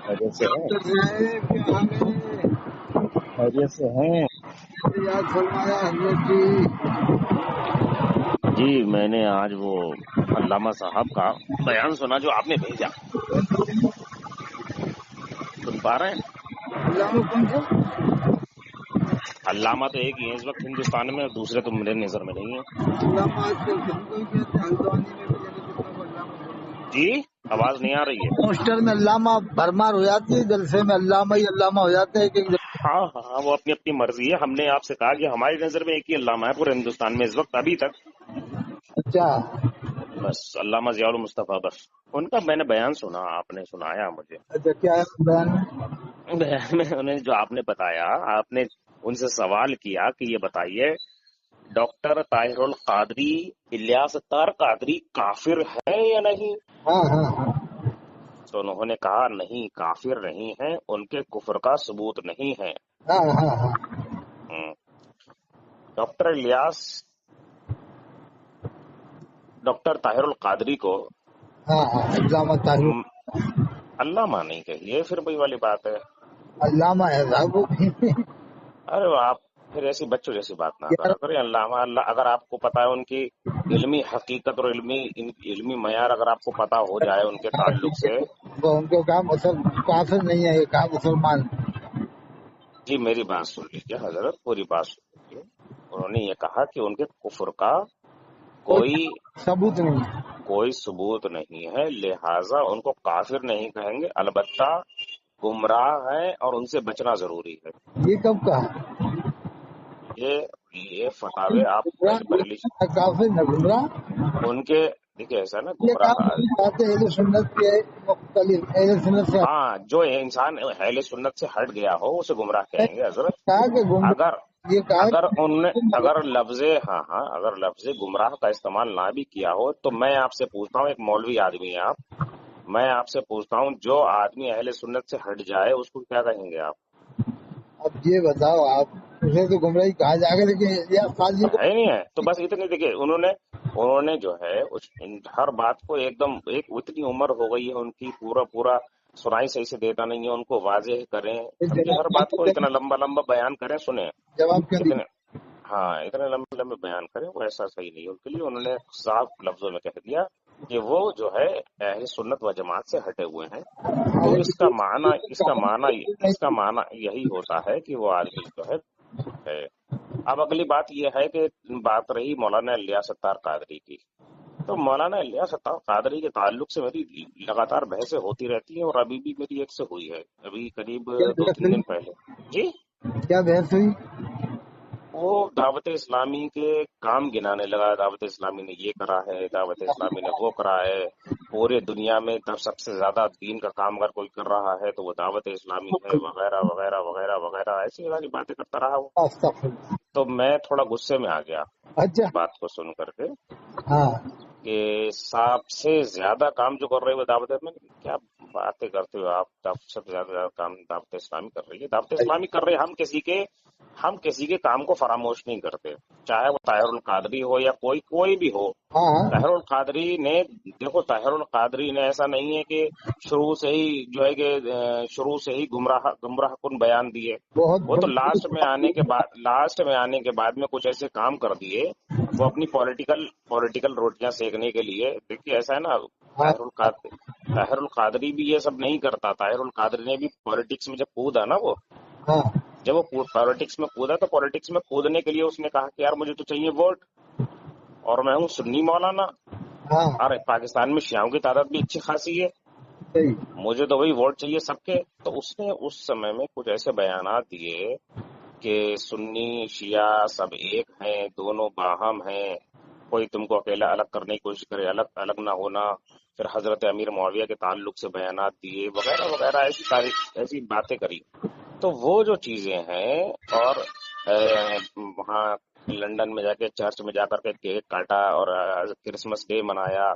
خیریت سے ہیں؟ ڈاکٹر صاحب کیا حال ہے؟ خیریت سے ہیں؟ یاد فرمایا حضرت جی میں نے آج وہ علامہ صاحب کا بیان سنا جو آپ نے بھیجا. سن پا رہے ہیں؟ علامہ کون سے؟ علامہ تو ایک ہی ہے اس وقت ہندوستان میں، دوسرے تو میرے نظر میں نہیں ہیں. علامہ آج کل ہم کو ہی کہتے ہیں، ہلدوانی میں بھی جگہ کتنا کو علامہ بولتے جی آواز نہیں آ رہی ہے. ہیں۔ پوسٹر میں علامہ بھرمار ہو جاتی ہے، جلسے میں علامہ ہی علامہ ہو جاتے ہیں کہ ہاں ہاں وہ اپنی اپنی مرضی ہے. ہم نے آپ سے کہا کہ ہماری نظر میں ایک ہی علامہ ہے پورے ہندوستان میں اس وقت ابھی تک، اچھا بس علامہ ضیاء المصطفیٰ. بس ان کا میں نے بیان سنا، آپ نے سنایا مجھے. اچھا کیا ہے بیان میں؟ بیان میں انہیں جو آپ نے بتایا، آپ نے ان سے سوال کیا کہ یہ بتائیے ڈاکٹر طاہر القادری، الیاس اتار قادری کافر ہے یا نہیں؟ ہاں ہاں ہاں تو انہوں نے کہا نہیں، کافر نہیں ہے، ان کے کفر کا ثبوت نہیں ہے. ہاں ہاں ہاں ڈاکٹر الیاس، ڈاکٹر طاہر القادری کو ہاں ہاں علامہ طاہر علامہ نہیں کہیے، پھر وہی والی بات ہے. علامہ ہے صاحب وہ بھی۔ ارے آپ پھر ایسی بچوں جیسی بات نہ کرا کریں. علامہ اللہ، اگر آپ کو پتا ہے ان کی علمی حقیقت اور علمی معیار اگر آپ کو پتا ہو جائے ان کے تعلق سے. وہ ان کو کہا کافر نہیں ہے، یہ کہا مسلمان. جی میری بات سن لیجیے حضرت، پوری بات سن لیجیے. انہوں نے یہ کہا کہ ان کے کفر کا ثبوت نہیں ہے۔ کوئی ثبوت نہیں ہے، لہٰذا ان کو کافر نہیں کہیں گے، البتہ گمراہ ہیں اور ان سے بچنا ضروری ہے. یہ کب کہا؟ یہ فتاوے آپ پڑھ لیجیے کافر نہ گمراہ، ان کے. دیکھیے ایسا نا یہ گمراہ، بات اہل سنت کی ہے، مختلف اہل سنت سے ہاں جو انسان اہل سنت سے ہٹ گیا ہو اسے گمراہ کہیں گے حضرت. کہا کہ گمراہ، یہ کہا اگر لفظ گمراہ کا استعمال نہ بھی کیا ہو تو میں آپ سے پوچھتا ہوں، ایک مولوی آدمی ہے آپ، میں آپ سے پوچھتا ہوں جو آدمی اہل سنت سے ہٹ جائے اس کو کیا کہیں گے آپ؟ اب یہ بتاؤ آپ، اسے تو گمراہی کہا جائے گا، لیکن یہ قاضی کو ہے نہیں ہے تو بس اتنی. دیکھیے انہوں نے جو ہے ہر بات کو ایک دم، ایک اتنی عمر ہو گئی ہے ان کی، پورا سنائی صحیح سے دیتا نہیں ہے ان کو، واضح کریں سمجھے. ہر بات کو اتنا لمبا بیان کریں، سنیں جواب کیا اتنے، ہاں اتنے لمبے بیان کریں، وہ ایسا صحیح نہیں. ان کے لیے انہوں نے صاف لفظوں میں کہہ دیا کہ وہ جو ہے اہل سنت و جماعت سے ہٹے ہوئے ہیں. تو اس کا معنی یہی ہوتا ہے کہ وہ آدمی جو ہے. اب اگلی بات یہ ہے کہ بات رہی مولانا الیاس اتار قادری کی. تو مولانا الیاس اتار قادری کے تعلق سے میری لگاتار بحثیں ہوتی رہتی ہیں، اور ابھی بھی میری ایک سے ہوئی ہے، ابھی قریب 2-3 دن پہلے. جی کیا بحث ہوئی؟ وہ دعوت اسلامی کے کام گنانے لگا، دعوت اسلامی نے یہ کرا ہے، دعوت اسلامی نے وہ کرا ہے، پورے دنیا میں سب سے زیادہ دین کا کام اگر کوئی کر رہا ہے تو وہ دعوت اسلامی ہے، وغیرہ وغیرہ وغیرہ وغیرہ، ایسی والی باتیں کرتا رہا وہ. استغفر۔ تو میں تھوڑا غصے میں آ گیا اچھا بات کو سن کر کے ہاں کہ سب سے زیادہ کام جو کر رہے وہ دعوت میں. کیا باتیں کرتے ہو آپ؟ سب سے زیادہ کام دعوت اسلامی کر رہی ہے، دعوت اسلامی کر رہے. ہم کسی کے کام کو فراموش نہیں کرتے، چاہے وہ طاہر القادری ہو یا کوئی بھی ہو. ہاں طاہر القادری نے، دیکھو طاہر القادری نے ایسا نہیں ہے کہ شروع سے ہی گمراہ کن بیان دیے. وہ تو لاسٹ میں آنے کے بعد میں کچھ ایسے کام کر دیے وہ اپنی پولیٹیکل روٹیاں سیکنے کے لیے. دیکھیے ایسا ہے نا، طاہر القادری بھی یہ سب نہیں کرتا. طاہر القادری نے بھی پالیٹکس میں جب کودا نا، جب وہ پالیٹکس میں کودا تو پالیٹکس میں کودنے کے لیے اس نے کہا کہ یار مجھے تو چاہیے ووٹ، اور میں ہوں سنی مولانا، اور پاکستان میں شیعوں کی تعداد بھی اچھی خاصی ہے، مجھے تو وہی ووٹ چاہیے سب کے. تو اس نے اس سمے میں کچھ ایسے بیانات دیے کہ سنی شیعہ سب ایک ہیں، دونوں باہم ہیں، کوئی تم کو اکیلا الگ کرنے کی کوشش کرے، الگ نہ ہونا. پھر حضرت امیر معاویہ کے تعلق سے بیانات دیے، وغیرہ وغیرہ، ایسی باتیں کری. تو وہ جو چیزیں ہیں، اور وہاں لندن میں جا کے چرچ میں جا کر کے کیک کاٹا اور کرسمس ڈے منایا،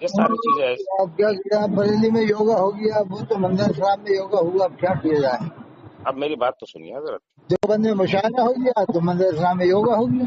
یہ ساری چیزیں اب کیا کیا بریلی میں یوگا ہو گیا، وہ تو منظر صاحب میں یوگا ہوا، اب کیا کیا جائے؟ اب میری بات تو سنیے حضرت. دیوبند میں مشاہدہ ہو گیا تو منظر صاحب میں یوگا ہو گیا.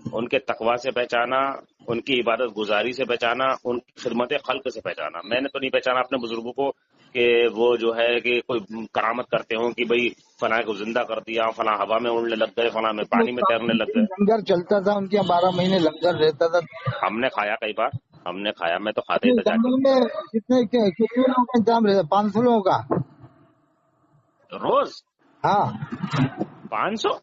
ان کے تقوی سے پہچانا، ان کی عبادت گزاری سے پہچانا، ان کی خدمت خلق سے پہچانا. میں نے تو نہیں پہچانا اپنے بزرگوں کو کہ وہ جو ہے کہ کوئی کرامت کرتے ہوں کہ بھئی فلاں کو زندہ کر دیا، فلاں ہوا میں اڑنے لگ گئے، فلاں میں پانی میں تیرنے لگ گئے. لنگر چلتا تھا ان کے 12 مہینے لنگر رہتا تھا. ہم نے کھایا کئی بار، ہم نے کھایا، میں تو کھاتے ہی تھا جا کے. لنگر میں کتنے لوگوں کا انتظام رہتا؟ 500 لوگوں کا روز ہاں 500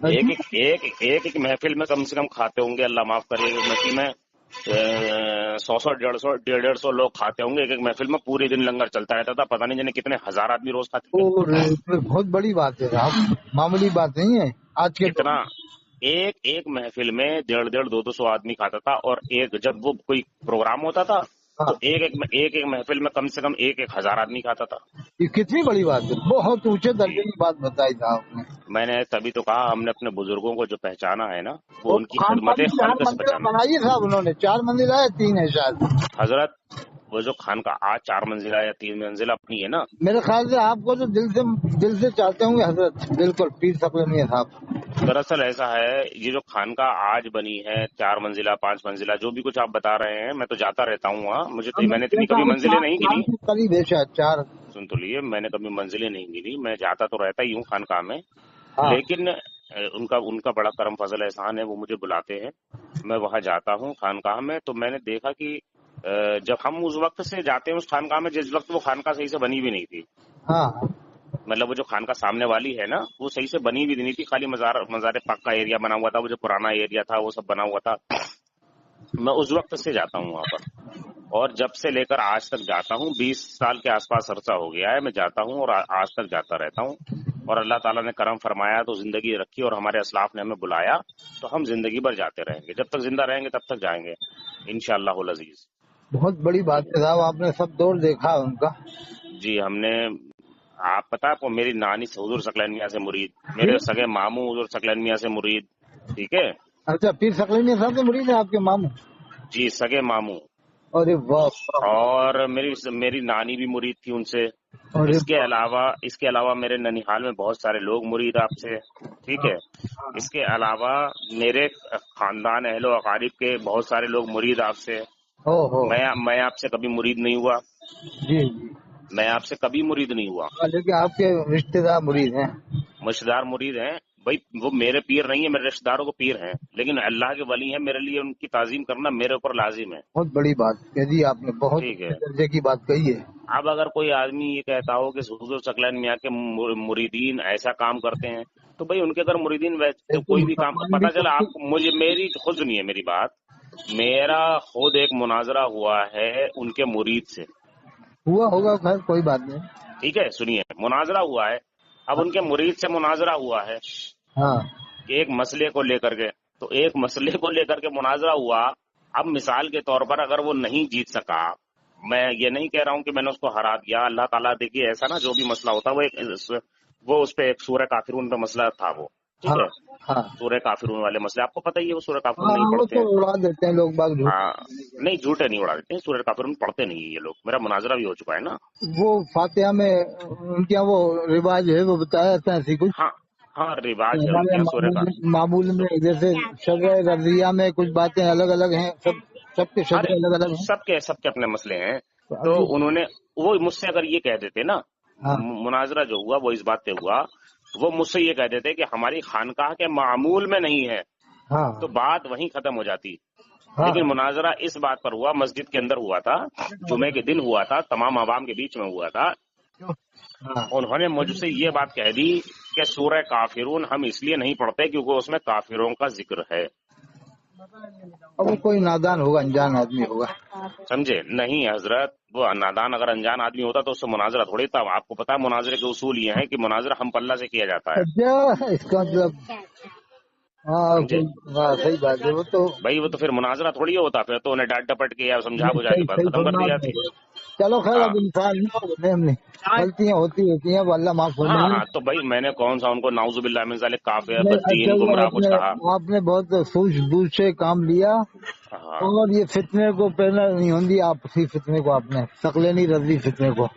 ایک محفل میں کم سے کم کھاتے ہوں گے، اللہ معاف کرے، محفل میں 100 150 لوگ کھاتے ہوں گے ایک محفل میں. پورے دن لنگر چلتا رہتا تھا، پتہ نہیں جانے کتنے ہزار آدمی روز کھاتے تھے. بہت بڑی بات ہے صاحب، معمولی بات نہیں ہے آج کے اتنا ایک محفل میں 150 200 آدمی کھاتا تھا. اور جب وہ کوئی پروگرام ہوتا تھا تو ایک محفل میں کم سے کم 1,000 آدمی کھاتا تھا. یہ کتنی بڑی بات ہے، بہت اونچے درجے کی بات بتائی تھا آپ نے. میں نے تبھی تو کہا ہم نے اپنے بزرگوں کو جو پہچانا ہے نا وہ ان کی خدمت خلق 4 سے منزل پہچانا. بنائی ہے صاحب انہوں نے، 4 منزل ہے 3 ہے شاید. حضرت وہ جو خانقاہ آج 4 منزلہ یا 3 منزلہ اپنی ہے نا، میرے خیال سے آپ کو تو دل سے چاہتے ہوں گے حضرت، بالکل پیر سقلانی صاحب. دراصل ایسا ہے یہ جو خانقاہ آج بنی ہے 4 منزلہ 5 منزلہ جو بھی کچھ آپ بتا رہے ہیں، میں تو جاتا رہتا ہوں وہاں. میں نے اتنی کبھی منزلیں نہیں گنی. قریب ہے شاید 4. سن تو لیے، میں نے کبھی منزلیں نہیں گنی، میں جاتا تو رہتا ہی ہوں خانقاہ میں. ہاں. لیکن ان کا بڑا کرم فضل احسان ہے، وہ مجھے بلاتے ہیں، میں وہاں جاتا ہوں خانقاہ میں. تو میں نے دیکھا کہ جب ہم اس وقت سے جاتے ہیں اس خانقاہ میں جس وقت وہ خانقاہ صحیح سے بنی بھی نہیں تھی. ہاں مطلب وہ جو خانقاہ سامنے والی ہے نا وہ صحیح سے بنی بھی نہیں تھی، خالی مزار پاک کا ایریا بنا ہوا تھا، وہ جو پرانا ایریا تھا وہ سب بنا ہوا تھا. میں اس وقت سے جاتا ہوں وہاں پر، اور جب سے لے کر آج تک جاتا ہوں. 20 سال کے آس پاس عرصہ ہو گیا ہے میں جاتا ہوں اور آج تک جاتا رہتا ہوں. اور اللہ تعالیٰ نے کرم فرمایا تو زندگی رکھی اور ہمارے اسلاف نے ہمیں بلایا تو ہم زندگی بھر جاتے رہیں گے. جب تک زندہ رہیں گے تب تک جائیں گے انشاءاللہ العزیز. بہت بڑی بات ہے صاحب، آپ نے سب دور دیکھا ان کا. جی ہم نے، آپ پتا آپ کو میری نانی حضور ثقلین میاں سے مرید، میرے سگے ماموں حضور ثقلین میاں سے مرید. ٹھیک ہے. اچھا پیر سقلانی صاحب سے مرید ہے آپ کے ماموں؟ جی سگے ماموں. ارے واہ. اور میری نانی بھی مرید تھی ان سے. اس کے علاوہ میرے ننیحال میں بہت سارے لوگ مرید آپ سے. ٹھیک ہے. اس کے علاوہ میرے خاندان اہل و اقارب کے بہت سارے لوگ مرید آپ سے. میں آپ سے کبھی مرید نہیں ہوا. جی میں آپ سے کبھی مرید نہیں ہوا. لیکن آپ کے رشتے دار مرید ہیں. رشتے دار مرید ہیں بھائی، وہ میرے پیر نہیں ہیں، میرے رشتے داروں کو پیر ہیں، لیکن اللہ کے ولی ہیں. میرے لیے ان کی تعظیم کرنا میرے اوپر لازم ہے. بہت بڑی بات کہہ دی آپ نے، بہت ٹھیک ہے. درجے کی بات کہی ہے. اب اگر کوئی آدمی یہ کہتا ہو کہ حضور ثقلین میاں کے مریدین ایسا کام کرتے ہیں تو بھائی ان کے اگر مریدین کوئی بھی کام پتا چلا آپ کو، مجھے میری خود سنیے میری بات، میرا خود ایک مناظرہ ہوا ہے ان کے مرید سے. ہوا ہوگا، خیر کوئی بات نہیں. ٹھیک ہے سنیے، مناظرہ ہوا ہے. اب ان کے مرید سے مناظرہ ہوا ہے ہاں کہ ایک مسئلے کو لے کر کے، تو ایک مسئلے کو لے کر کے مناظرہ ہوا. اب مثال کے طور پر اگر وہ نہیں جیت سکا، میں یہ نہیں کہہ رہا ہوں کہ میں نے اس کو ہرا دیا. اللہ تعالیٰ دیکھیے ایسا نا جو بھی مسئلہ ہوتا ہے وہ اس پہ ایک سورہ کافرون پہ مسئلہ تھا وہ. ٹھیک ہے. سورہ کافرون والے مسئلے آپ کو پتہ ہی ہے، وہ سورہ کافرون نہیں پڑھتے ہیں. اڑا دیتے ہیں لوگ باغ. ہاں نہیں، جھوٹے نہیں اڑا دیتے ہیں، سورہ کافرون پڑھتے نہیں یہ لوگ. میرا مناظرہ بھی ہو چکا ہے نا. وہ فاتحہ میں ان کے وہ رواج ہے، وہ بتایا جاتا ہے کچھ. ہاں رواج ہے ان کے یہاں سورہ کا. معمول میں جیسے شرع رضیہ میں کچھ باتیں الگ الگ ہیں، سب کے شرع الگ الگ ہیں، سب کے اپنے مسئلے ہیں. تو انہوں نے وہ مجھ سے اگر یہ کہہ دیتے نا، مناظرہ جو ہوا وہ اس بات پہ ہوا، وہ مجھ سے یہ کہہ دیتے کہ ہماری خانقاہ کے معمول میں نہیں ہے تو بات وہیں ختم ہو جاتی. لیکن مناظرہ اس بات پر ہوا، مسجد کے اندر ہوا تھا، جمعے کے دن ہوا تھا، تمام عوام کے بیچ میں ہوا تھا. انہوں نے مجھ سے یہ بات کہہ دی کہ سورہ کافرون ہم اس لیے نہیں پڑھتے کیونکہ اس میں کافروں کا ذکر ہے. اب وہ کوئی نادان ہوگا، انجان آدمی ہوگا. سمجھے؟ نہیں حضرت، وہ نادان اگر انجان آدمی ہوتا تو اس سے مناظرہ تھوڑی تھا. آپ کو پتا ہے مناظرے کے اصول یہ ہیں کہ مناظرہ ہم پلہ سے کیا جاتا ہے. اس کا مطلب صحیح بات ہے. وہ تو بھائی وہ تو پھر مناظرہ تھوڑی ہوتا، پھر تو انہیں ڈانٹ ڈپٹ کے یا سمجھا بجھا کے بات ختم کر دی جاتی. چلو خیر، اب انسان غلطیاں ہوتی ہیں، وہ اللہ معاف کرے. ہاں تو بھائی میں نے کون سا ان کو نعوذ باللہ من ذالک کافر بدین گمراہ کچھ کہا. آپ نے بہت سوچ بوجھ سے کام لیا، اور یہ فتنے کو پہلے نہیں ہوندی، آپ اسی فتنے کو آپ نے ثقلینی رضوی فتنے کو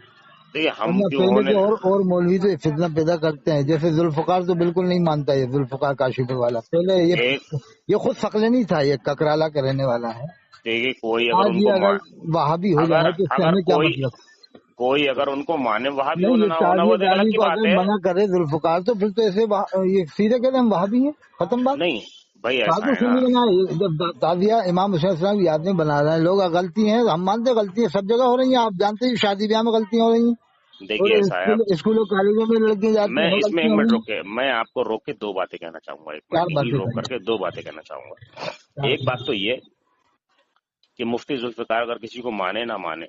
دیکھیے ہم ورنہ کیوں پہلے ہونے، تو اور مولوی تو فتنہ پیدا کرتے ہیں، جیسے ذوالفقار تو بالکل نہیں مانتا یہ ذوالفقار کاشف والا، پہلے ایک یہ خود ثقلینی تھا، یہ ککرالا کا رہنے والا ہے۔ دیکھیے کوئی اگر آج ان یہ کو اگر وہابی ہو اگر جائے تو اس سے اگر ہمیں کیا کوئی مطلب؟ کوئی اگر ان کو مانے، وہاں بھی نہیں، ہونا یہ نہ ہونا وہ تعزیہ تو ایک الگ داری کی کو بات اگر ہے۔ منع کرے ذوالفقار تو پھر تو ایسے یہ سیدھے کہتے ہیں ہم وہابی ہیں، ختم بات۔ نہیں بھائی بات ایسا تو ہے نا، سنی بنا جب تعزیہ امام حسین السلام کی یاد میں بنا رہے ہیں لوگ، غلطی ہیں ہم مانتے ہیں، غلطی سب جگہ ہو رہی ہیں، آپ جانتے ہیں شادی بیاہ میں غلطیاں ہو رہی ہیں، اور دیکھیے ایسا ہے، اسکولوں کالجوں میں لڑکیاں جاتی میں ہیں اس میں ایک غلطیاں منٹ ہوئی روک کے، میں آپ کو روک کے دو باتیں کہنا چاہوں گا، ایک ہیں۔ چار منٹ یہی باتیں روک کر کریں، کے دو باتیں کہنا چاہوں گا۔ چار ایک بات باتیں۔ تو یہ کہ مفتی ذوالفقار اگر کسی کو مانے نہ مانے،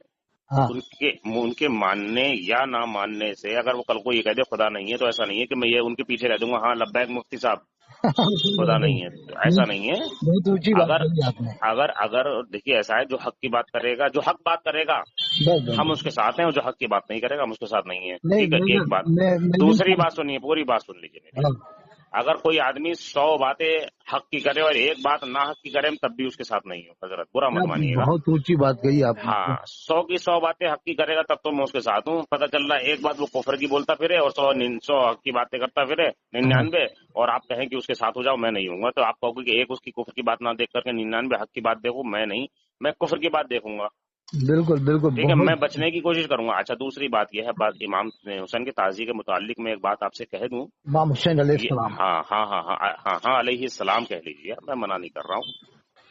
ہاں ان کے ماننے یا نہ ماننے سے، اگر وہ کل کو یہ کہہ دے خدا نہیں ہے، تو ایسا نہیں ہے کہ میں یہ ان کے پیچھے رہ دوں گا، ہاں لبیک مفتی صاحب خدا نہیں ہے، تو ایسا نہیں ہے۔ بہت اونچی بات اگر کہی آپ نے۔ اگر اگر دیکھیے ایسا ہے، جو حق کی بات کرے گا، جو حق بات کرے گا بس بس ہم اس کے ساتھ ہیں، اور جو حق کی بات نہیں کرے گا ہم اس کے ساتھ نہیں ہے، نہیں، ٹھیک ہے۔ ایک بات، میں دوسری بات سنیے، پوری بات سن لیجیے میری۔ ہاں، اگر کوئی آدمی 100 باتیں حق کی کرے اور ایک بات نہ حق کی کرے تب بھی اس کے ساتھ نہیں ہو، حضرت برا مت مانیے گا۔ بہت اونچی بات کہی آپ نے۔ ہاں 100 کی 100 باتیں حق کی کرے گا تب تو میں اس کے ساتھ ہوں، پتہ چل رہا ہے ایک بات وہ کفر کی بولتا پھرے اور 100 حق کی باتیں کرتا پھرے، ہاں، 99، اور آپ کہیں کہ اس کے ساتھ ہو جاؤ، میں نہیں ہوں گا، تو آپ کہو گے کہ ایک اس کی کفر کی بات نہ دیکھ کر کے 99 حق کی بات دیکھوں، میں نہیں، میں کفر کی بات دیکھوں گا، بالکل بالکل ٹھیک ہے، بہت۔ میں بچنے کی کوشش کروں گا۔ اچھا دوسری بات یہ ہے، بات امام حسین کے تعزیے کے متعلق میں ایک بات آپ سے کہہ دوں، امام حسین علیہ یہ السلام۔ ہاں ہاں ہاں ہاں ہاں ہاں علیہ السلام کہہ لیجیے، میں منع نہیں کر رہا ہوں،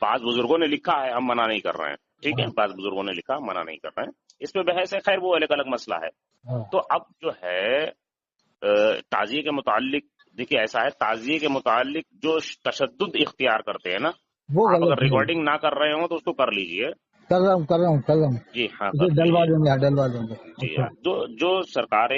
بعض بزرگوں نے لکھا ہے، ہم منع نہیں کر رہے ہیں، ٹھیک ہے، بعض بزرگوں نے لکھا، منع نہیں کر رہے ہیں، اس پہ بحث ہے، خیر وہ الگ الگ مسئلہ ہے۔ ہاں، تو اب جو ہے تعزیے کے متعلق، دیکھیے ایسا ہے، تعزیے کے متعلق جو تشدد اختیار کرتے ہیں نا، وہ آپ اگر غلط ہے۔ ریکارڈنگ نہ کر رہے ہوں تو اس کو کر لیجئے، کر رہا ہوں جی ہاں اسے کر ڈلوا لیجئے، دیں گے، ڈلوا دیں گے۔ جی اچھا، ہاں، جو سرکار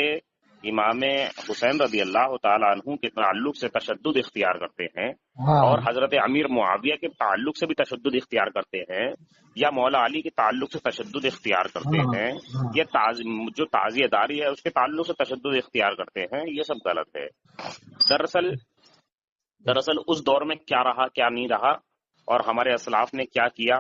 امام حسین رضی اللہ تعالیٰ عنہ کے تعلق سے تشدد اختیار کرتے ہیں، ہاں اور ہاں حضرت امیر معاویہ کے تعلق سے بھی تشدد اختیار کرتے ہیں، یا مولا علی کے تعلق سے تشدد اختیار کرتے ہاں ہیں، ہاں، یا جو تعزیہ داری ہے اس کے تعلق سے تشدد اختیار کرتے ہیں، یہ سب غلط ہے۔ دراصل اس دور میں کیا رہا کیا نہیں رہا، اور ہمارے اسلاف نے کیا کیا،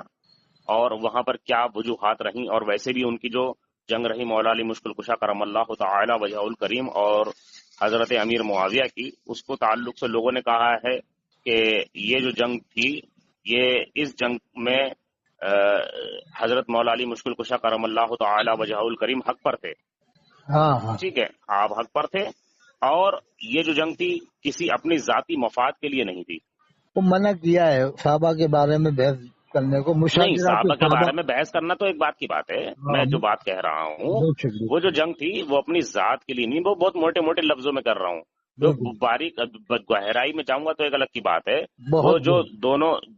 اور وہاں پر کیا وجوہات رہیں، اور ویسے بھی ان کی جو جنگ رہی مولا علی مشکل کشا کرم اللہ تعالی وجہ الکریم اور حضرت امیر معاویہ کی، اس کو تعلق سے لوگوں نے کہا ہے کہ یہ جو جنگ تھی، یہ اس جنگ میں حضرت مولا علی مشکل کشا کرم اللہ تعالی وجہ الکریم حق پر تھے، ہاں ہاں، ٹھیک ہے، آپ حق پر تھے، اور یہ جو جنگ تھی کسی اپنی ذاتی مفاد کے لیے نہیں تھی۔ وہ منع کیا ہے صحابہ کے بارے میں بحث کرنے کو، نہیں مشاجرات صحابہ کے صحابہ۔ بارے میں بحث کرنا تو ایک بات کی بات ہے، ہاں، میں جو بات کہہ رہا ہوں بہت شکریہ، وہ جو جنگ تھی وہ اپنی ذات کے لیے نہیں، وہ بہت موٹے موٹے لفظوں میں کر رہا ہوں، جو بالکل، باریک گہرائی میں جاؤں گا تو ایک الگ کی بات ہے۔ وہ بہت جو بہت۔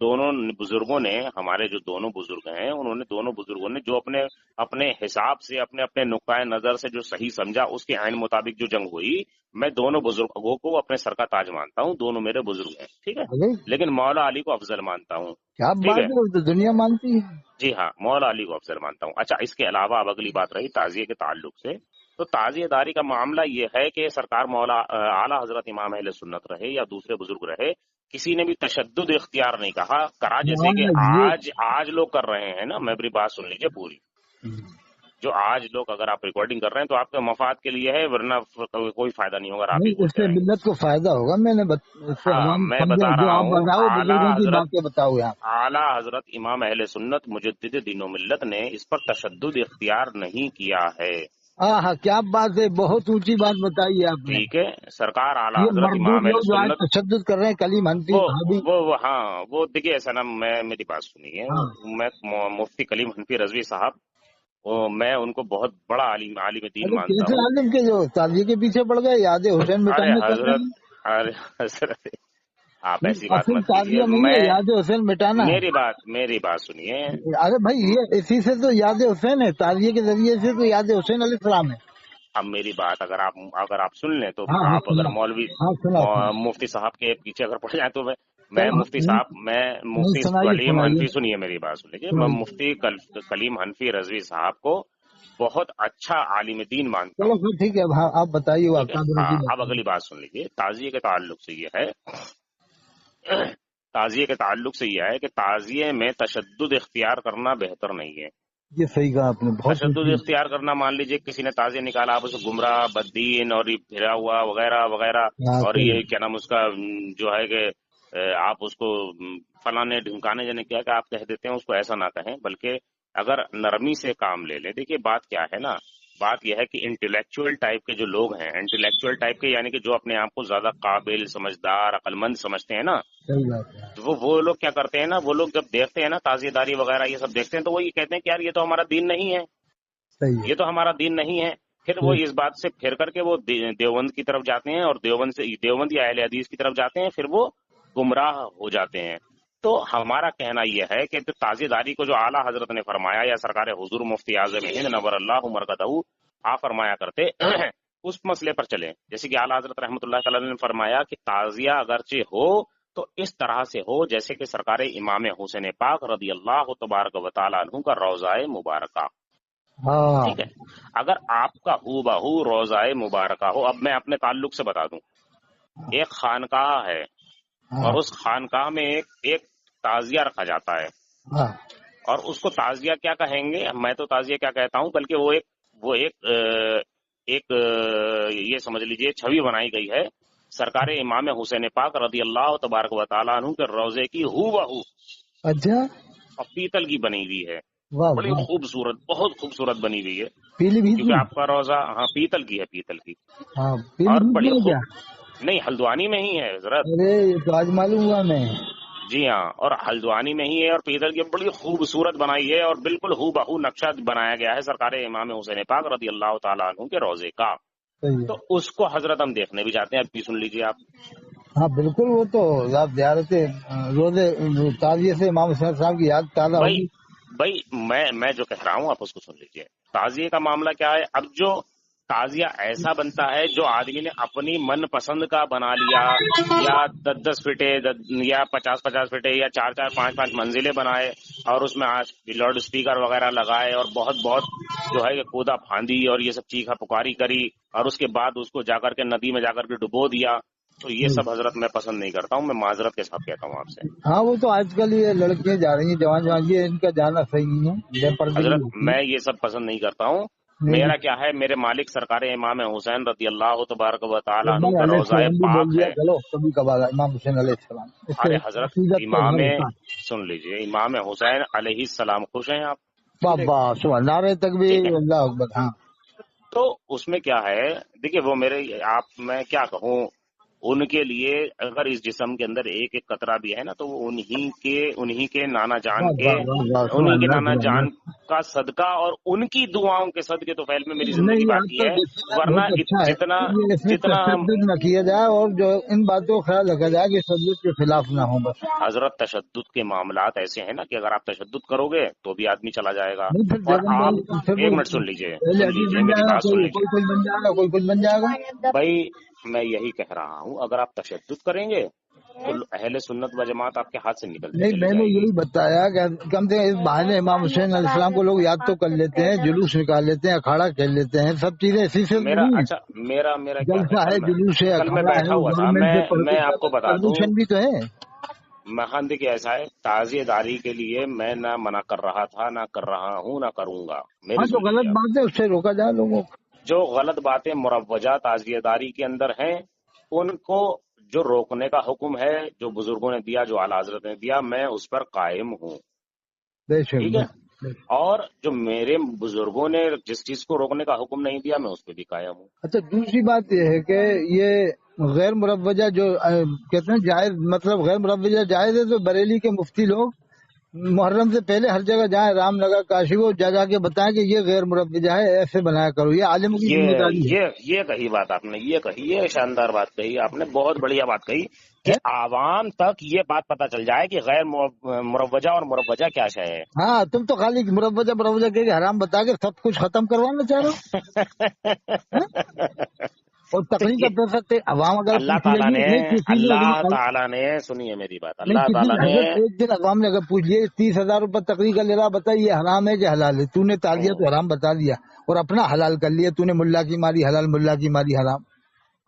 دونوں بزرگوں نے، ہمارے جو دونوں بزرگ ہیں، انہوں نے دونوں بزرگوں نے جو اپنے حساب سے، اپنے نقطۂ نظر سے جو صحیح سمجھا، اس کے عین مطابق جو جنگ ہوئی، میں دونوں بزرگوں کو اپنے سر کا تاج مانتا ہوں، دونوں میرے بزرگ ہیں، ٹھیک ہے، ارے لیکن مولا علی کو افضل مانتا ہوں، کیا ٹھیک بات ہے، ہے، وہ تو دنیا مانتی ہے۔ جی ہاں مولا علی کو افضل مانتا ہوں۔ اچھا اس کے علاوہ اب اگلی بات رہی تعزیے کے تعلق سے، تو تعزیہ داری کا معاملہ یہ ہے کہ سرکار مولا اعلیٰ حضرت امام اہل سنت رہے یا دوسرے بزرگ رہے، کسی نے بھی تشدد اختیار نہیں کرا، جیسے کہ ہاں یہ آج لوگ کر رہے ہیں نا، میری بات سن لیجیے پوری، جو آج لوگ اگر آپ ریکارڈنگ کر رہے ہیں تو آپ کے مفاد کے لیے ہے، ورنہ کوئی فائدہ نہیں ہوگا، آپ ہی نہیں، بھول اس سے جائیں گے۔ ملت کو فائدہ ہوگا، میں نے اس سے ہاں عوام میں سمجھے، بتا جو رہا آپ ہوں، بتاؤ بزرگوں کی باتیں بتاؤ یہاں۔ اعلیٰ حضرت امام اہل سنت مجدد دین و ملت نے اس پر تشدد اختیار نہیں کیا ہے، ہاں ہاں، کیا بات ہے، بہت اونچی بات بتائی ہے آپ نے۔ ٹھیک ہے، سرکار اعلیٰ یہ حضرت مردود امام اہل لوگ جو آج سنت، تشدد کر رہے ہیں، کلیم حنفی بھابی۔ ہاں وہ دیکھیے ایسا نا، میری بات سنیے، ہاں، میں مفتی کلیم حنفی رضوی صاحب، میں ان کو بہت بڑا عالم دین ارے مانتا کیسے ہوں۔ عالم کے جو تعزیے کے پیچھے پڑ گئے، یاد حسین ارے مٹانے چل رہے حضرت، ہیں؟ ارے حضرت آپ نہیں، ایسی بات اصل مت کیجیے، تعزیہ نہیں ہے، یاد حسین مٹانا ہے۔ میری بات سنیے، ارے بھائی یہ اسی سے تو یاد حسین ہے، تعزیے کے ذریعے سے تو یاد حسین علیہ السلام ہے۔ اب میری بات اگر آپ سن لیں تو، ہاں ہاں آپ اگر سنا، مولوی ہاں سنا مفتی صاحب کے پیچھے اگر پڑ جائیں تو میں چلو نہیں مفتی سنائیے کلیم سنائیے حنفی، سنیے میری بات سن لیجیے، میں سنائیے۔ مفتی کلیم حنفی رضوی صاحب کو بہت اچھا عالم دین مانتا چلو ہوں، پھر ٹھیک ہے، ہاں آپ بتائیے، وہ ٹھیک ہے، آپ ہاں کی اب اگلی بات سن لیجیے، تعزیے کے تعلق سے یہ ہے، تعزیے کے تعلق سے یہ ہے کہ تعزیے میں تشدد اختیار کرنا بہتر نہیں ہے، یہ صحیح کہا آپ نے، بہت تشدد اختیار کرنا، مان لیجیے کسی نے تعزیہ نکالا، آپ اسے گمراہ، بددین اور یہ پھرا ہوا وغیرہ وغیرہ، اور یہ کیا نام اس کا جو ہے کہ آپ اس کو فلانے ڈھمکانے جانے کیا کہ آپ کہہ دیتے ہیں، اس کو ایسا نہ کہیں، بلکہ اگر نرمی سے کام لے لیں۔ دیکھیے بات کیا ہے نا، بات یہ ہے کہ انٹلیکچوئل ٹائپ کے جو لوگ ہیں، انٹلیکچوئل ٹائپ کے یعنی کہ جو اپنے آپ کو زیادہ قابل، سمجھدار، عقل مند سمجھتے ہیں نا، تو وہ لوگ کیا کرتے ہیں نا، وہ لوگ جب دیکھتے ہیں نا تعزیہ داری وغیرہ یہ سب دیکھتے ہیں تو وہ یہ کہتے ہیں کہ یار یہ تو ہمارا دین نہیں ہے، یہ تو ہمارا دین نہیں ہے۔ پھر وہ اس بات سے پھر کر کے وہ دیوبند کی طرف جاتے ہیں، اور دیوبند یا اہل حدیث کی طرف جاتے ہیں، پھر وہ گمراہ ہو جاتے ہیں۔ تو ہمارا کہنا یہ ہے کہ تعزیہ داری کو جو اعلیٰ حضرت نے فرمایا، یا سرکار حضور مفتی اعظم ہند نور اللہ مرکزہ آپ فرمایا کرتے اس مسئلے پر چلیں، جیسے کہ اعلیٰ حضرت رحمۃ اللہ تعالی نے فرمایا کہ تعزیہ اگرچہ ہو تو اس طرح سے ہو جیسے کہ سرکار امام حسین پاک رضی اللہ تبارک و تعالیٰ عنہ کا روضہ مبارکہ، ٹھیک ہے۔ اگر آپ کا ہو بہو روضہ مبارکہ ہو، اب میں اپنے تعلق سے بتا دوں، ایک خانقاہ ہے اور اس خانقاہ میں ایک تعزیہ رکھا جاتا ہے، اور اس کو تعزیہ کیا کہیں گے، میں تو تعزیہ کیا کہتا ہوں، بلکہ وہ ایک یہ سمجھ لیجئے چھوی بنائی گئی ہے سرکار امام حسین پاک رضی اللہ تبارک و تعالیٰ عنہ کے روضے کی ہو بہو، اچھا، اور پیتل کی بنی ہوئی ہے، بڑی خوبصورت، بہت خوبصورت بنی ہوئی ہے، کیونکہ آپ کا روضہ ہاں پیتل کی ہے، پیتل کی، اور بڑی نہیں ہلدوانی میں ہی ہے حضرت، آج معلوم ہوا میں، جی ہاں، اور ہلدوانی میں ہی ہے، اور پیتل کی بڑی خوبصورت بنائی ہے، اور بالکل ہو بہو نقشہ بنایا گیا ہے سرکار امام حسین پاک رضی اللہ تعالیٰ عنہ کے روضے کا، تو اس کو حضرت ہم دیکھنے بھی جاتے ہیں، اب بھی سن لیجیے آپ۔ ہاں بالکل، وہ تو زیارت روزے تعزیے سے امام حسین صاحب کی یاد تازہ ہوگی۔ بھائی میں جو کہہ رہا ہوں آپ اس کو سن لیجیے۔ تعزیے کا معاملہ کیا ہے، اب جو تعزیہ ایسا بنتا ہے جو آدمی نے اپنی من پسند کا بنا لیا، یا 10 فٹے یا 50 فٹے یا 4 5 منزلیں بنائے، اور اس میں لاؤڈ اسپیکر وغیرہ لگائے، اور بہت جو ہے کودا پھاندی اور یہ سب چیخا پکاری کری، اور اس کے بعد اس کو جا کر کے ندی میں جا کر کے ڈبو دیا، تو یہ سب حضرت میں پسند نہیں کرتا ہوں، میں معذرت کے ساتھ کہتا ہوں آپ سے۔ ہاں وہ تو آج کل یہ لڑکیاں جا رہی ہیں جوان، یہ ان کا جانا صحیح نہیں ہے حضرت، میں یہ سب پسند نہیں کرتا ہوں۔ میرا کیا ہے، میرے مالک سرکار امام حسین رضی اللہ تبارک و تعالیٰ عنہ کا روضہ پاک ہے۔ کبھی کبھار امام حسین علیہ السلام، ارے حضرت امام سن لیجئے، امام حسین علیہ السلام خوش ہیں آپ؟ نعرہ تکبیر اللہ اکبر، ہاں۔ تو اس میں کیا ہے، دیکھیے وہ میں کیا کہوں، ان کے لیے اگر اس جسم کے اندر ایک قطرہ بھی ہے نا، تو وہ انہی کے نانا جان کا صدقہ اور ان کی دعاؤں کے صدقے تو فعل میں میری زندگی باقی ہے، ورنہ جتنا تشدد نہ کیا جائے، اور جو ان باتوں کا خیال رکھا جائے کہ تشدد کے خلاف نہ ہو بس۔ حضرت تشدد کے معاملات ایسے ہیں نا کہ اگر آپ تشدد کرو گے تو بھی آدمی چلا جائے گا، اور آپ ایک منٹ سن لیجئے میری بات سن لیجیے، کوئی کچھ بن جائے گا۔ بھائی میں یہی کہہ رہا ہوں، اگر آپ تشدد کریں گے تو اہل سنت و جماعت آپ کے ہاتھ سے نکل نہیں، میں نے یہی بتایا کہ کم سے کم اس بہانے امام حسین علیہ السلام کو لوگ یاد تو کر لیتے ہیں، جلوس نکال لیتے ہیں، اکھاڑا کھیل لیتے ہیں، سب چیزیں اسی سے میرا جلسہ ہے، جلوس ہے، کل میں بیٹھا ہوا تھا، میں آپ کو بتا دوں بھی تو ہے۔ مہان دیکھیے ایسا ہے، تعزیہ داری کے لیے میں نہ منع کر رہا تھا، نہ کر رہا ہوں، نہ کروں گا، ہاں جو غلط بات ہے اس سے روکا جائے لوگوں کو۔ جو غلط باتیں مروجہ تعزیہ داری کے اندر ہیں ان کو جو روکنے کا حکم ہے، جو بزرگوں نے دیا، جو اعلیٰ حضرت نے دیا، میں اس پر قائم ہوں، ٹھیک ہے، اور جو میرے بزرگوں نے جس چیز کو روکنے کا حکم نہیں دیا میں اس پہ بھی قائم ہوں۔ اچھا دوسری بات یہ ہے کہ یہ غیر مروجہ جو کہتے ہیں جائز، مطلب غیر مروجہ جائز ہے، تو بریلی کے مفتی لوگ محرم سے پہلے ہر جگہ جائیں، رام نگر کاشی کو جا کے بتائیں کہ یہ غیر مروجہ ہے، ایسے بنایا کرو، یہ عالم کی ذمہ داری ہے۔ یہ کہی بات آپ نے، یہ شاندار بات کہی آپ نے، بہت بڑھیا بات کہی کہ عوام تک یہ بات پتہ چل جائے کہ غیر مروجہ اور مروجہ کیا شے ہے۔ ہاں تم تو خالی مروجہ کہ حرام بتا کے سب کچھ ختم کروانا چاہ رہے ہو، اور تقریر کر سکتے عوام اگر اللہ تعالیٰ نے سنیے میری بات، اللہ تعالیٰ نے ایک دن عوام نے اگر پوچھ لیے 30,000 روپے تقریر کا لے رہا، بتا یہ حرام ہے کہ حلال ہے، تو نے تعزیہ تو حرام بتا دیا اور اپنا حلال کر لیا، تو نے ملا کی ماری حلال، ملا کی ماری حرام۔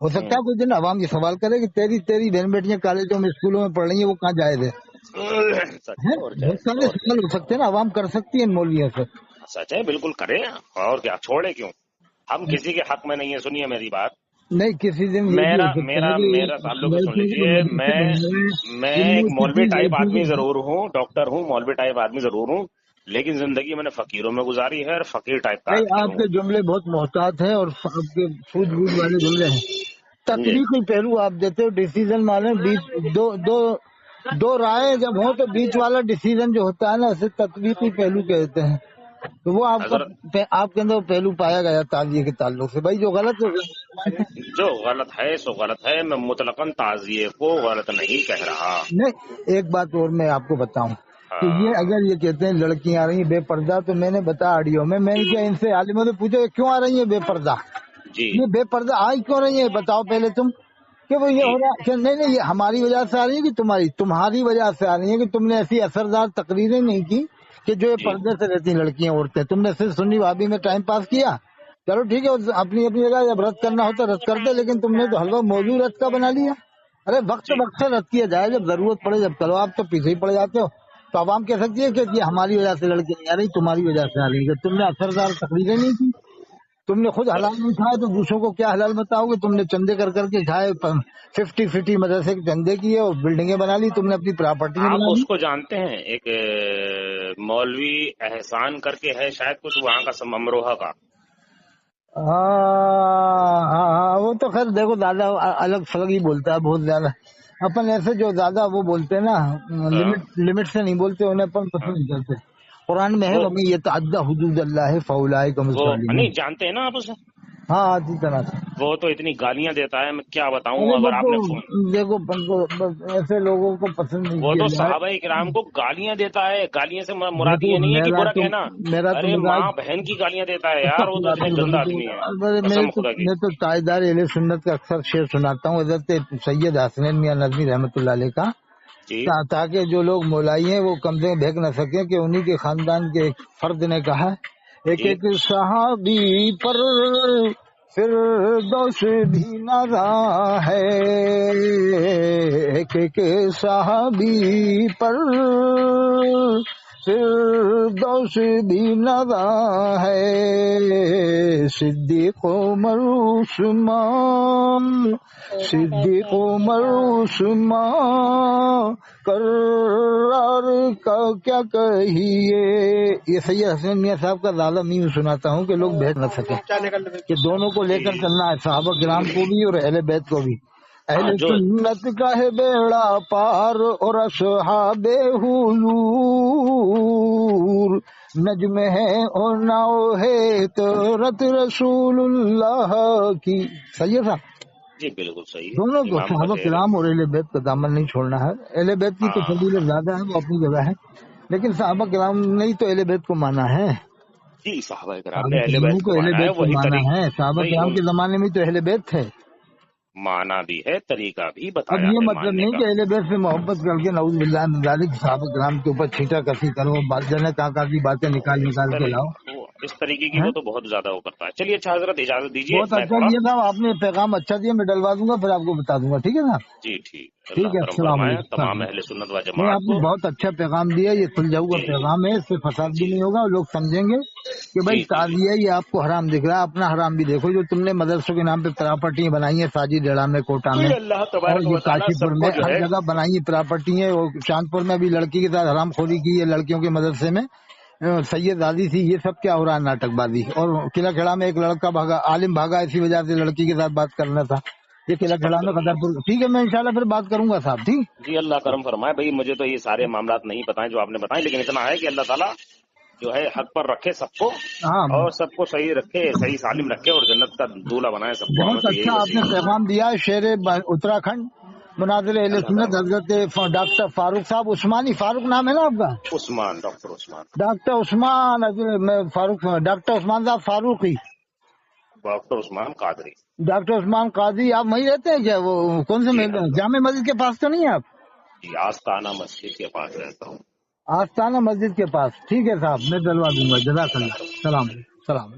ہو سکتا ہے کچھ دن عوام یہ سوال کرے کہ تیری بہن بیٹیاں کالجوں میں اسکولوں میں پڑھ رہی ہیں، وہ کہاں جائز ہے؟ بہت سارے سوال ہو سکتے ہیں نا، عوام کر سکتی ہے ان مولویوں سے۔ سچ ہے، بالکل کریں، اور کیا چھوڑے کیوں؟ ہم کسی کے حق میں نہیں ہے. سنیے میری بات، نہیں کسی دن یہ بھی میرا ہو سکتا میرا ہے کہ میرا تعلق سن لڑکیوں کو لیجئے. مدرسے بنائے میں جن ایک میں مولوی کسی ٹائپ لڑکی آدمی کو. ضرور ہوں، ڈاکٹر ہوں، مولوی ٹائپ آدمی ضرور ہوں، لیکن زندگی میں نے فقیروں میں گزاری ہے اور فقیر ٹائپ کا نہیں آدمی آپ ہوں. کے جملے بہت محتاط ہیں اور آپ کے سوجھ بوجھ والے جملے ہیں. سمجھے؟ تطبیقی پہلو آپ دیتے ہو، ڈیسیزن مانے بیچ دو رائے جب ہوں تو بیچ والا ڈیسیزن جو ہوتا ہے نا اسے تطبیقی پہلو کہتے ہیں. تو وہ حضرت آپ کے اندر پہلو پایا گیا تعزیے کے تعلق سے. بھائی جو غلط ہے جو غلط ہے سو غلط ہے، میں مطلقاً تعزیے کو غلط نہیں کہہ رہا. نہیں ایک بات اور میں آپ کو بتاؤں کہ یہ ہاں اگر یہ کہتے ہیں لڑکیاں آ رہی ہیں بے پردہ، تو میں نے بتایا آڈیو میں نے کیا ان سے عالموں سے پوچھا کیوں آ رہی ہیں بے پردہ، جی یہ بے پردہ آئی کیوں رہی ہیں بتاؤ پہلے تم. کہ وہ یہ جی ہو رہا کہ نہیں یہ ہماری وجہ سے آ رہی ہے کہ تمہاری وجہ سے آ رہی ہے کہ تم نے ایسی اثردار تقریریں نہیں کی کہ جو یہ جی پردے سے رہتی لڑکیاں عورتیں، تم نے صرف سنی وابی میں ٹائم پاس کیا. چلو ٹھیک ہے اپنی جگہ جب رد کرنا ہوتا رد کرتے، لیکن تم نے تو حلوہ موضوع رد کا بنا لیا. ارے وقت جی سے رد کیا جائے جب ضرورت پڑے جب کرو، آپ تو پیچھے ہی پڑ جاتے ہو. تو عوام کہہ سکتی ہے کہ یہ ہماری وجہ سے لڑکی نہیں آ رہی تمہاری وجہ سے آ رہی ہے. تم نے اثردار تقریریں نہیں کی، تم نے خود سر حلال نہیں کھائے تو دوسروں کو کیا حلال بتاؤ گے. تم نے چندے کر کے کھائے 50 مدرسے کے چندے کیے اور بلڈنگیں بنا لی، تم نے اپنی پراپرٹی نہیں آپ بنا لی. اس کو جانتے ہیں، ایک مولوی احسان کر کے ہے شاید کچھ وہاں کا امروہہ کا. وہ تو خیر دیکھو دادا الگ فلگ ہی بولتا ہے بہت زیادہ. اپن ایسے جو دادا وہ بولتے ہیں نا ہاں لمٹ سے نہیں بولتے، انہیں اپن ہاں پسند نہیں کرتے. قرآن میں ہے وہ وَمَن يَتَعَدَّ حُدُودَ اللَّهِ فَأُولَٰئِكَ هُمُ وہ الظَّالِمُونَ. نہیں جانتے ہیں نا آپ اسے؟ ہاں اسی طرح سے. وہ تو اتنی گالیاں دیتا ہے، میں کیا بتاؤں. ارے وہ اگر آپ تو نے دیکھو ایسے لوگوں کو پسند نہیں وہ کیا تو جائے. صحابہ کرام کو گالیاں دیتا ہے. گالیاں سے مراد یہ نہیں ہے کہ برا کہنا، میرا تو ارے ماں مزاج بہن کی گالیاں دیتا ہے یار. وہ تو اتنے گندا آدمی ہے، قسم خدا کی. میں تو تاجدار اہل سنت کا اکثر شعر سناتا ہوں حضرت سید حسنین میاں ندوی رحمۃ اللہ علیہ کا، جی تاکہ جو لوگ مولائی ہیں وہ کم سے کم بھیگ نہ سکیں کہ انہی کے خاندان کے ایک فرد نے کہا ایک جی ایک صحابی پر فردوس بھی نظر ہے، ایک ایک صحابی پر فردوس بھی نظر ہے، صدیق عمر عثمان صدیق عمر عثمان کرار کا کیا کہیے. یہ سید حسین میاں صاحب کا لالہ میم سناتا ہوں کہ لوگ بھیج نہ سکیں کہ دونوں کو لے کر چلنا ہے، صحابہ کرام کو بھی اور اہل بیت کو بھی. اہل جو سنت کا ہے بیڑا پار اور اصحاب حضور، نجم ہے اور ناؤ ہے تورت رسول اللہ کی. صحیح ہے صاحب. جی بالکل صحیح دونوں ہے، کو امام کا صحابہ شعر ہے. کرام اور اہل بیت کا دامن نہیں چھوڑنا ہے. اہل بیت کی تو ہاں فضیلت زیادہ ہے، وہ اپنی جگہ ہے، لیکن صحابہ کرام نے ہی تو اہل بیت کو مانا ہے. جی صحابہ کرام صحابہ نے اہل کرام بیت نے کو تو اہل مانا ہے، بیت کو وہی مانا طریق ہے. صحابہ نہیں کرام وہ کے زمانے میں تو اہل بیت تھے. مانا بھی ہے، طریقہ بھی اب بتایا یہ ہے مطلب ماننے نہیں کا. کہ اہل بیت سے محبت کر کے نعوذ باللہ من ذالک صحابہ کرام کے اوپر چھینٹا کسی کرو، جنے کا کی باتیں نکال کے لاؤ. اس طریقے کی وہ تو بہت زیادہ وہ کرتا ہے. چلیے اچھا حضرت اجازت دیجیے بہت میں اچھا تھوڑا. دیا تھا آپ نے پیغام، اچھا دیا. میں ڈلوا دوں گا پھر آپ کو بتا دوں گا. ٹھیک ہے نا؟ جی ٹھیک، اللہ ٹھیک ہے. کرم السلام فرمائے علیکم. تمام اہل سنت و نہیں جماعت آپ نے کو. بہت اچھا پیغام دیا. یہ سلجھاؤ کا جی پیغام ہے، اس سے فساد بھی جی نہیں ہوگا اور لوگ سمجھیں گے کہ بھائی جی جی جی تعزیہ یہ آپ کو حرام دکھ رہا ہے، اپنا حرام بھی دیکھو. جو تم نے مدرسوں کے نام پہ پراپرٹیاں بنائی ہیں ساجد ڈیڑا میں، کوٹا میں کوئی اللہ اور تبارک یہ و تعالیٰ کاشی پور سب کو میں، جو ہر ہے. جگہ بنائی ہیں پراپرٹی ہیں. اور چاندپور میں بھی لڑکی کے ساتھ حرام خوری کی ہے لڑکیوں کے مدرسے میں، سید دادی تھی. یہ سب کیا ہو رہا ہے ناٹک بازی. اور قلعہ کھڑا میں ایک لڑکا بھاگا، عالم بھاگا اسی وجہ سے لڑکی کے ساتھ بات کرنا تھا. یہ قلعہ کھڑا میں استغفر اللہ. قدرپور. ٹھیک ہے میں انشاءاللہ پھر بات کروں گا صاحب. ٹھیک. جی اللہ کرم فرمائے. بھائی مجھے تو یہ سارے معاملات نہیں پتہ ہیں جو آپ نے بتائیں، لیکن اتنا ہے کہ اللہ تعالیٰ جو ہے حق پر رکھے سب کو، ہاں اور سب کو صحیح رکھے، صحیح سالم رکھے، اور جنت کا دولہا بنائے سب کو. ہمیں بہت تو یہی اچھا آپ نے وسیلہ. پیغام دیا. شیر اتراکھنڈ مناظر اہل اللہ سنت کرم. حضرت ڈاکٹر فاروق صاحب عثمانی. فاروق نام ہے نا آپ کا؟ عثمان، ڈاکٹر عثمان. ڈاکٹر عثمان. فاروق ڈاکٹر عثمان صاحب فاروقی. ڈاکٹر عثمان قادری. ڈاکٹر عثمان قاضی. آپ وہیں رہتے ہیں کیا؟ وہ کون سے جی محل، ہم جامع مسجد کے پاس تو نہیں ہے آپ؟ جی آستانہ مسجد کے پاس رہتا ہوں. آستانہ مسجد کے پاس. ٹھیک ہے صاحب میں دلوا دوں گا. جزاک اللہ اللہ. کرم. سلام.